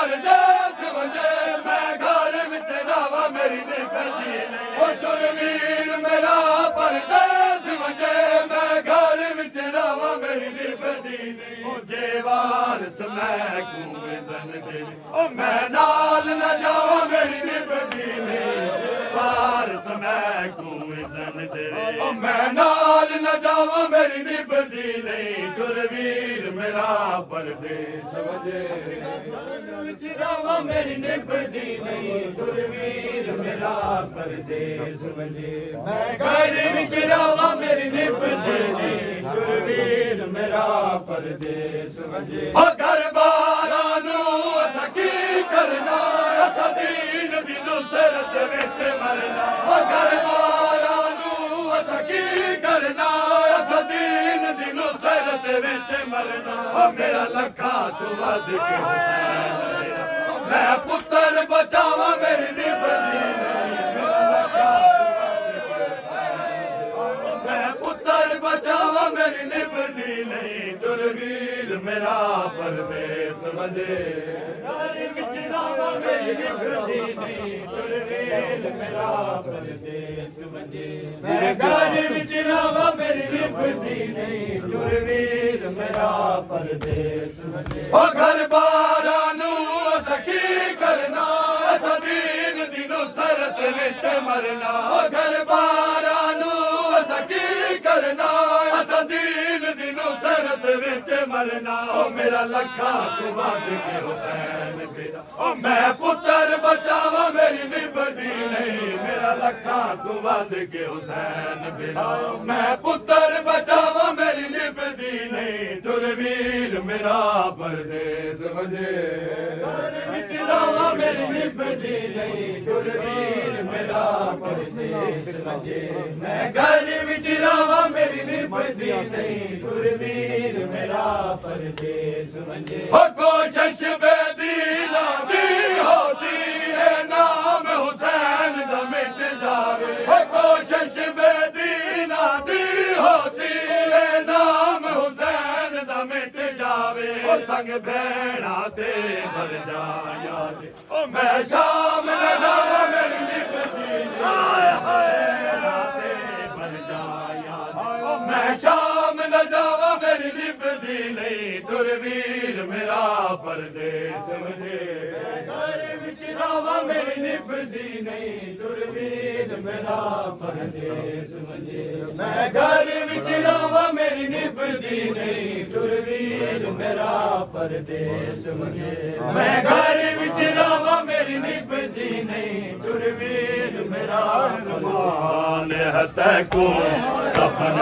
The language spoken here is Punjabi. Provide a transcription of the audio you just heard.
ਪਰਦੇਸ ਵਜੇ ਮੈਂ ਘਰ ਵਿੱਚ ਰਾਵਾਂ ਮੇਰੀ ਨਿਭਦੀ ਨਹੀਂ ਉਹ ਤੁਰਵੀਰ ਮੇਰਾ ਪਰਦੇਸ ਵਜੇ ਮੈਂ ਘਰ ਵਿੱਚ ਰਾਵਾਂ ਮੇਰੀ ਨਿਭਦੀ ਨਹੀਂ ਉਹ ਜੇ ਵਾਰਸ ਮੈਂ ਕੂਜ਼ਨ ਦੇ ਉਹ ਮੈਂ ਨਾਲ ਨਾ ਜਾਵਾਂ ਮੇਰੀ ਨਿਭਦੀ ਨਹੀਂ ਵਾਰਸ ਮੈਂ ਕੂਜ਼ਨ ਦੇ ਉਹ ਮੈਂ ਨਾਲ ਨਾ ਜਾਵਾਂ ਮੇਰੀ ਨਿਭਦੀ ਨਹੀਂ ਤੁਰਵੀਰ ਮੇਰਾ ਪਰਦੇਸ ਵਜੇ ਵਿੱਚ ਰਾਵਾਂ ਮੇਰੀ ਨਿਭਦੀ ਨਹੀਂ ਤੁਰਵੀਰ ਮੇਰਾ ਪਰਦੇਸ ਵਜੇ ਮੈਂ ਘਰ ਵਿੱਚ ਰਾਵਾਂ ਮੇਰੀ ਨਿਭਦੀ ਨਹੀਂ ਤੁਰਵੀਰ ਮੇਰਾ ਪਰਦੇਸ ਵਜੇ ਉਹ ਘਰ ਬਾਰਾਂ ਨੂੰ ਅਸਾਂ ਕੀ ਕਰਨਾ ਅਸਾਂ ਦੀਨ ਦੀ ਨੁਸਰਤ ਵਿੱਚ ਮਰਨਾ ਉਹ ਘਰ ਬਾਰਾਂ ਨੂੰ ਅਸਾਂ ਕੀ ਕਰਨਾ ਅਸਾਂ ਦੀਨ ਦੀ ਨੁਸਰਤ ਵਿੱਚ ਮਰਨਾ ਉਹ ਮੇਰਾ ਲੱਖਾਂ ਤੋਂ ਵੱਧ ਕੇ ਮੈਂ ਪੁੱਤਰ ਬਚਾਵਾਂ ਮੇਰੀ ਨਿਭਦੀ ਨਹੀਂ ਮੈਂ ਪੁੱਤਰ ਬਚਾਵਾਂ ਮੇਰੀ ਨਿਭਦੀ ਨਹੀਂ ਤੁਰਵੀਰ ਮੇਰਾ ਪਰਦੇਸ ਵਜੇ ਘਰ ਵਿੱਚ ਰਾਵਾਂ ਮੇਰੀ ਨਿਭਦੀ ਨਹੀਂ ਤੁਰਵੀਰ ਮੇਰਾ ਪਰਦੇਸ ਵਜੇ ਮੈਂ ਘਰ ਵਿੱਚ ਰਾਵਾਂ ਮੇਰੀ ਨਿਭਦੀ ਨਹੀਂ ਤੁਰਵੀਰ ਮੇਰਾ ਪਰਦੇਸ ਵਜੇ ਉਹ ਘਰ ਬਾਰਾਂ ਨੂੰ ਸਕੀ ਕਰਨਾ ਅਸਾਂ ਦੀਨ ਦੀ ਨੁਸਰਤ ਵਿੱਚ ਮਰਨਾ ਉਹ ਘਰ ਬਾਰਾਂ ਨੂੰ ਸਕੀ ਕਰਨਾ ਅਸਾਂ ਦੀਨ ਦੀ ਨੁਸਰਤ ਵਿੱਚ ਮਰਨਾ ਉਹ ਮੇਰਾ ਲੱਖਾਂ ਤੋਂ ਵੱਧ ਕੇ ਹੁਸੈਨ ਮੇਰਾ ਉਹ ਮੈਂ ਪੁੱਤਰ ਬਚਾਵਾਂ ਮੇਰੀ ਨਿਭਦੀ ਨਹੀਂ ਮੇਰਾ ਲੱਖਾਂ ਤੋਂ ਵੱਧ ਕੇ ਹੁਸੈਨ ਮੇਰਾ ਮੈਂ ਪੁੱਤਰ ਬਚਾਵਾਂ ਮੇਰੀ ਨਿਭਦੀ ਨਹੀਂ ਤੁਰਵੀਰ ਮੇਰਾ ਪਰਦੇਸ ਵਜੇ ਘਰ ਵਿੱਚ ਰਾਵਾਂ ਮੇਰੀ ਨਿਭਦੀ ਨਹੀਂ ਤੁਰਵੀਰ ਮੇਰਾ ਪਰਦੇਸ ਵਜੇ ਮੈਂ ਘਰ ਵਿੱਚ ਰਾਵਾਂ ਮੇਰੀ ਨਿਭਦੀ ਨਹੀਂ ਤੁਰਵੀਰ ਮੇਰਾ ਪਰਦੇਸ ਵਜੇ ਹੋ ਕੋਸ਼ਿਸ਼ ਬੇਦੀ ਲਾਦੀ ਹੋਸੀ ਇਹ ਨਾਮ ਹੁਸੈਨ ਦਾ ਮਿਟ ਜਾਵੇ ਹੋ ਕੋਸ਼ਿਸ਼ ਬੇਦੀ ਲਾਦੀ ਹੋਸੀ ਇਹ ਨਾਮ ਹੁਸੈਨ ਦਾ ਮਿਟ ਜਾਵੇ ਉਹ ਸੰਗ ਭੈਣਾਂ ਤੇ ਮਰ ਜਾਇਆ ਉਹ ਮੈਂ ਸ਼ਾਮ ਨਾ ਜਾਵਾਂ ਮੇਰੀ ਨਿਭਦੀ ਹਾਏ ਹਾਏ ਤੇ ਮਰ ਜਾਇਆ ਉਹ ਮੈਂ ਸ਼ਾਮ ਨਾ ਜਾਵਾਂ ਮੇਰੀ ਨਿਭਦੀ ਨਹੀਂ ਤੁਰਵੀਰ ਮੇਰਾ ਪਰਦੇਸ ਵਜੇ ਘਰ ਵਿੱਚ ਰਾਵਾਂ ਮੇਰੀ ਨਿਭਦੀ ਨਹੀਂ ਤੁਰਵੀਰ ਮੇਰਾ ਪਰਦੇਸ ਵਜੇ ਮੈਂ ਘਰ ਵਿੱਚ ਰਾਵਾਂ ਮੇਰੀ ਨਿਭਦੀ ਨਹੀਂ ਤੁਰਵੀਰ ਮੇਰਾ ਪਰਦੇਸ ਵਜੇ ਮੈਂ ਘਰ ਵਿੱਚ ਰਾਵਾਂ ਮੇਰੀ ਨਿਭਦੀ ਨਹੀਂ ਤੁਰਵੀਰ ਮੇਰਾ ਰਮਾਨ ਹੈ ਤੈ ਕੋ ਕਫਨ